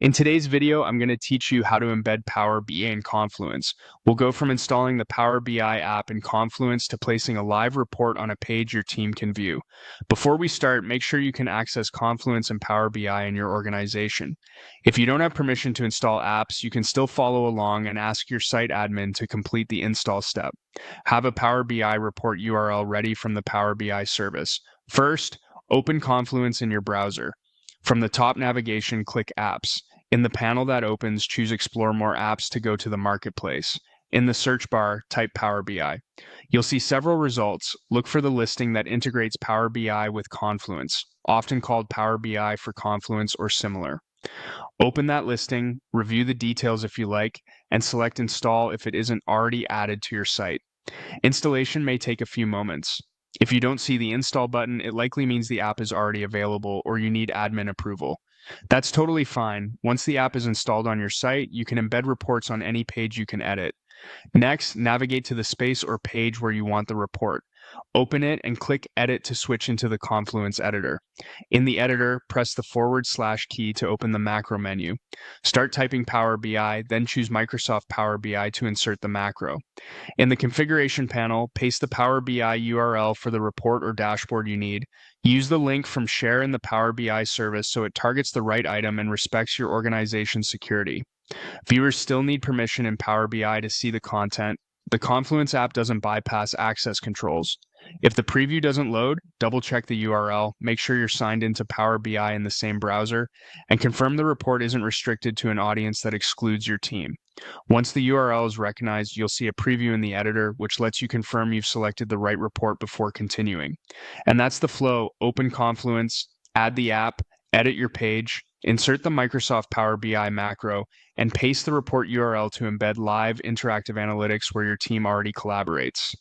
In today's video, I'm going to teach you how to embed Power BI in Confluence. We'll go from installing the Power BI app in Confluence to placing a live report on a page your team can view. Before we start, make sure you can access Confluence and Power BI in your organization. If you don't have permission to install apps, you can still follow along and ask your site admin to complete the install step. Have a Power BI report URL ready from the Power BI service. First, open Confluence in your browser. From the top navigation, click Apps. In the panel that opens, choose Explore More Apps to go to the Marketplace. In the search bar, type Power BI. You'll see several results. Look for the listing that integrates Power BI with Confluence, often called Power BI for Confluence or similar. Open that listing, review the details if you like, and select Install if it isn't already added to your site. Installation may take a few moments. If you don't see the install button, it likely means the app is already available or you need admin approval. That's totally fine. Once the app is installed on your site, you can embed reports on any page you can edit. Next, navigate to the space or page where you want the report. Open it and click Edit to switch into the Confluence editor. In the editor, press the / key to open the macro menu. Start typing Power BI, then choose Microsoft Power BI to insert the macro. In the configuration panel, paste the Power BI URL for the report or dashboard you need. Use the link from Share in the Power BI service so it targets the right item and respects your organization's security. Viewers still need permission in Power BI to see the content. The Confluence app doesn't bypass access controls. If the preview doesn't load, double-check the URL, make sure you're signed into Power BI in the same browser, and confirm the report isn't restricted to an audience that excludes your team. Once the URL is recognized, you'll see a preview in the editor, which lets you confirm you've selected the right report before continuing. And that's the flow. Open Confluence, add the app, edit your page, insert the Microsoft Power BI macro, and paste the report URL to embed live interactive analytics where your team already collaborates.